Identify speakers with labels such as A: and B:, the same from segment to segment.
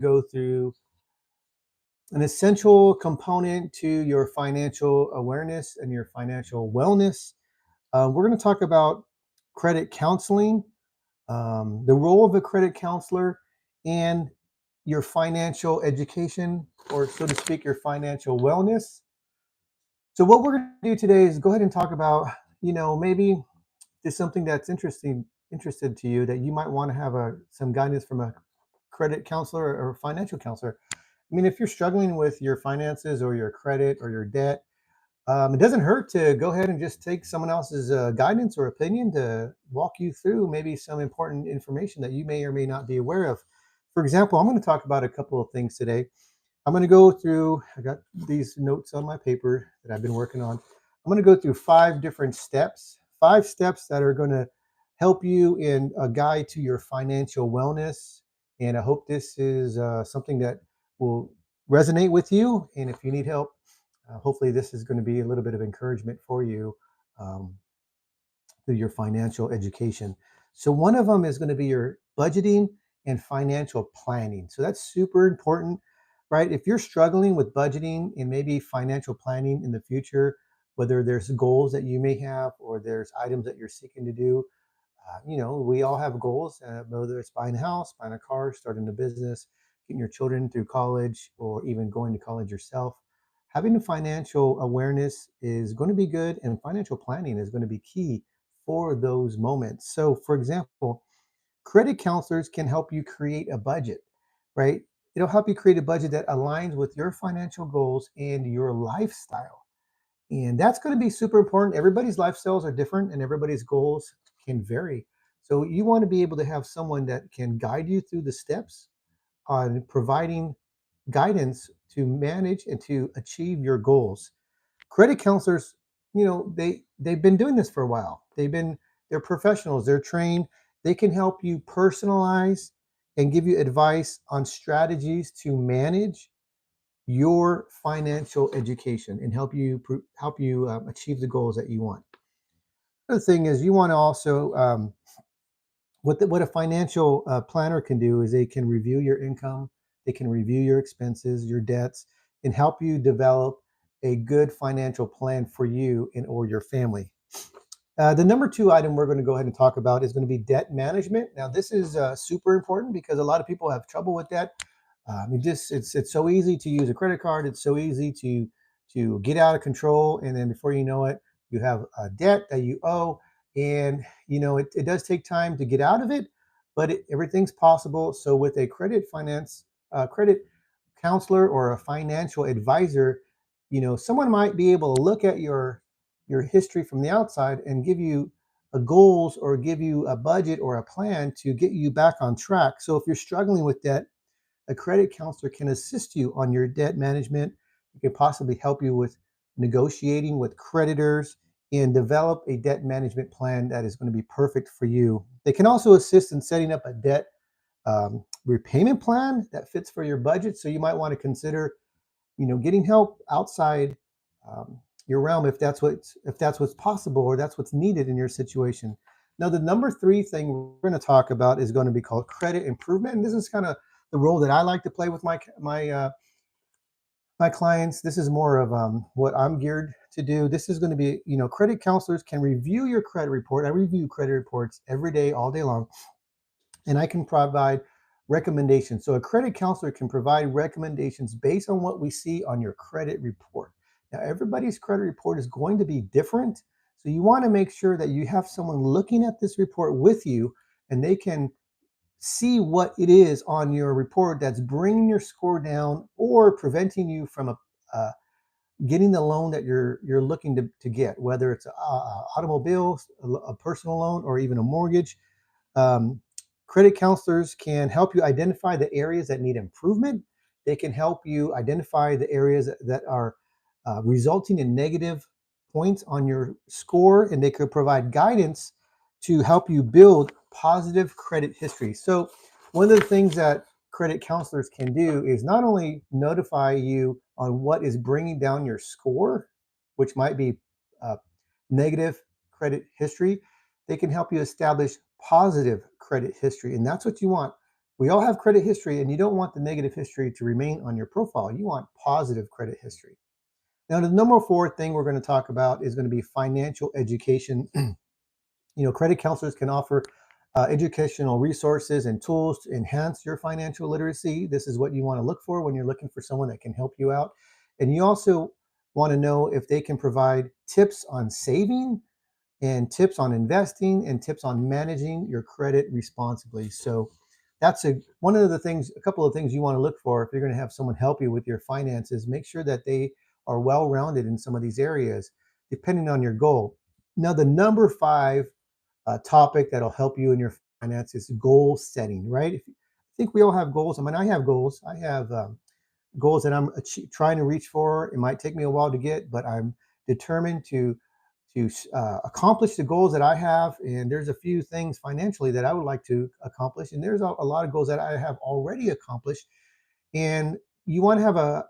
A: go through an essential component to your financial awareness and your financial wellness. We're going to talk about credit counseling, the role of a credit counselor, and your financial education, or so to speak, your financial wellness. So, what we're going to do today is go ahead and talk about, maybe there's something that's interested to you that you might want to have some guidance from a credit counselor or financial counselor. I mean, if you're struggling with your finances or your credit or your debt, it doesn't hurt to go ahead and just take someone else's guidance or opinion to walk you through maybe some important information that you may or may not be aware of. For example, I'm going to talk about a couple of things today. I'm going to go through, I got these notes on my paper that I've been working on. I'm going to go through 5 steps that are going to help you in a guide to your financial wellness. And I hope this is something that will resonate with you. And if you need help, hopefully this is going to be a little bit of encouragement for you um, through your financial education. So one of them is going to be your budgeting and financial planning. So that's super important, right? If you're struggling with budgeting and maybe financial planning in the future, whether there's goals that you may have or there's items that you're seeking to do, we all have goals, whether it's buying a house, buying a car, starting a business, getting your children through college, or even going to college yourself. Having a financial awareness is going to be good, and financial planning is going to be key for those moments. So, for example, credit counselors can help you create a budget, right? It'll help you create a budget that aligns with your financial goals and your lifestyle. And that's going to be super important. Everybody's lifestyles are different and everybody's goals can vary. So you want to be able to have someone that can guide you through the steps on providing guidance to manage and to achieve your goals. Credit counselors, they've been doing this for a while. They're professionals, they're trained. They can help you personalize and give you advice on strategies to manage your financial education and help you achieve the goals that you want. The other thing is you want to also what a financial planner can do is they can review your income, they can review your expenses, your debts, and help you develop a good financial plan for you and or your family. The number two item we're going to go ahead and talk about is going to be debt management. Now, this is super important because a lot of people have trouble with debt. It's so easy to use a credit card. It's so easy to get out of control, and then before you know it, you have a debt that you owe, and it does take time to get out of it, but everything's possible. So with a credit counselor or a financial advisor, someone might be able to look at your history from the outside and give you a goals or give you a budget or a plan to get you back on track. So if you're struggling with debt, a credit counselor can assist you on your debt management. It can possibly help you with negotiating with creditors and develop a debt management plan that is going to be perfect for you. They can also assist in setting up a debt repayment plan that fits for your budget. So you might want to consider, getting help outside your realm if that's what's possible or that's what's needed in your situation. Now, the number three thing we're going to talk about is going to be called credit improvement, and this is kind of the role that I like to play with my clients. This is more of what I'm geared to do. This is going to be, credit counselors can review your credit report. I review credit reports every day, all day long, and I can provide recommendations. So a credit counselor can provide recommendations based on what we see on your credit report. Now, everybody's credit report is going to be different. So you want to make sure that you have someone looking at this report with you and they can see what it is on your report that's bringing your score down or preventing you from getting the loan that you're looking to get, whether it's a automobile, a personal loan, or even a mortgage. Um, Credit counselors can help you identify the areas that need improvement. They can help you identify the areas that are resulting in negative points on your score, and they could provide guidance to help you build positive credit history. So, one of the things that credit counselors can do is not only notify you on what is bringing down your score, which might be uh, negative credit history, they can help you establish positive credit history. And that's what you want. We all have credit history, and you don't want the negative history to remain on your profile. You want positive credit history. Now, the number four thing we're going to talk about is going to be financial education. Credit counselors can offer educational resources and tools to enhance your financial literacy. This is what you want to look for when you're looking for someone that can help you out. And you also want to know if they can provide tips on saving and tips on investing and tips on managing your credit responsibly. So that's a couple of things you want to look for if you're going to have someone help you with your finances. Make sure that they are well-rounded in some of these areas, depending on your goal. Now, the number five topic that'll help you in your finances: goal setting, right? I think we all have goals. I mean, I have goals. I have goals that I'm trying to reach for. It might take me a while to get, but I'm determined to accomplish the goals that I have. And there's a few things financially that I would like to accomplish. And there's a lot of goals that I have already accomplished. And you want to have a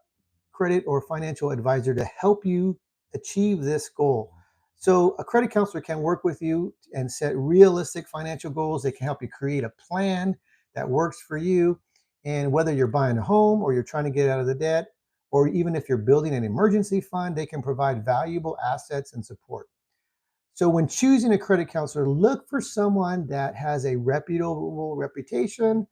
A: credit or financial advisor to help you achieve this goal. So a credit counselor can work with you and set realistic financial goals. They can help you create a plan that works for you. And whether you're buying a home or you're trying to get out of the debt, or even if you're building an emergency fund, they can provide valuable assets and support. So when choosing a credit counselor, look for someone that has a reputable reputation,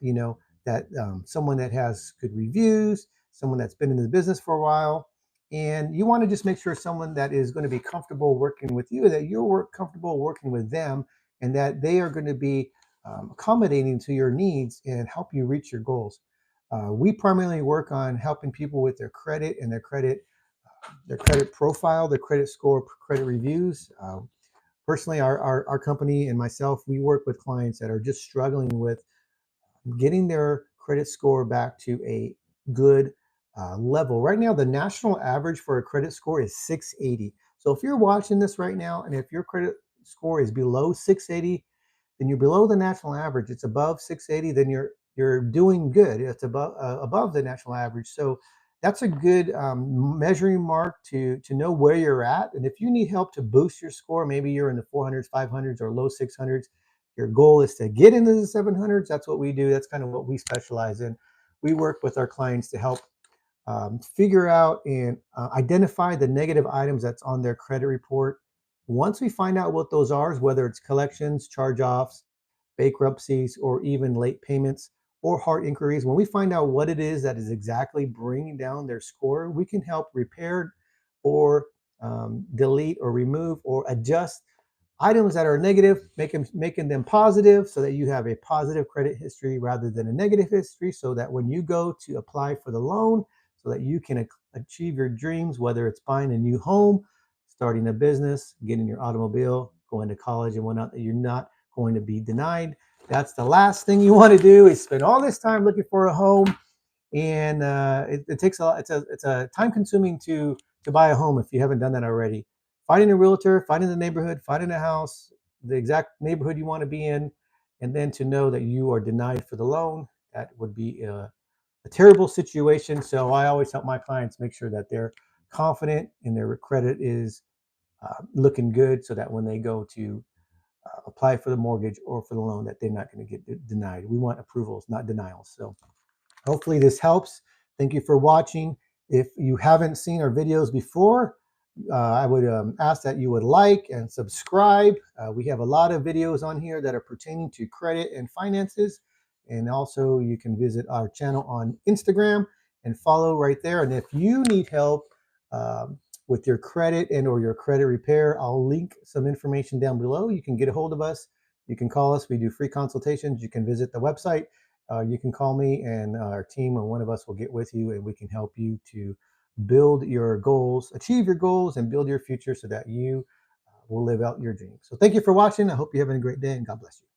A: that someone that has good reviews, someone that's been in the business for a while. And you want to just make sure someone that is going to be comfortable working with you, that you're comfortable working with them, and that they are going to be accommodating to your needs and help you reach your goals. We primarily work on helping people with their credit and their credit profile, their credit score, credit reviews. Personally, our company and myself, we work with clients that are just struggling with getting their credit score back to a good level. Right now, the national average for a credit score is 680. So if you're watching this right now, and if your credit score is below 680, then you're below the national average. It's above 680, then you're doing good. It's above the national average. So that's a good measuring mark to know where you're at. And if you need help to boost your score, maybe you're in the 400s, 500s, or low 600s. Your goal is to get into the 700s. That's what we do. That's kind of what we specialize in. We work with our clients to help figure out and identify the negative items that's on their credit report. Once we find out what those are, whether it's collections, charge-offs, bankruptcies, or even late payments or hard inquiries, when we find out what it is that is exactly bringing down their score, we can help repair or delete or remove or adjust items that are negative, making them positive, so that you have a positive credit history rather than a negative history, so that when you go to apply for the loan, so that you can achieve your dreams, whether it's buying a new home, starting a business, getting your automobile, going to college and whatnot, that you're not going to be denied. That's the last thing you want to do, is spend all this time looking for a home. And it takes a lot. It's a time consuming to buy a home if you haven't done that already. Finding a realtor, finding the neighborhood, finding a house, the exact neighborhood you want to be in, and then to know that you are denied for the loan, that would be a terrible situation. So I always help my clients make sure that they're confident and their credit is looking good, so that when they go to apply for the mortgage or for the loan, that they're not going to get denied. We want approvals, not denials. So hopefully this helps. Thank you for watching. If you haven't seen our videos before, I would ask that you would like and subscribe. We have a lot of videos on here that are pertaining to credit and finances. And also you can visit our channel on Instagram and follow right there. And if you need help with your credit and or your credit repair, I'll link some information down below. You can get a hold of us. You can call us. We do free consultations. You can visit the website. You can call me, and our team or one of us will get with you, and we can help you to build your goals, achieve your goals, and build your future, so that you will live out your dreams. So thank you for watching. I hope you're having a great day, and God bless you.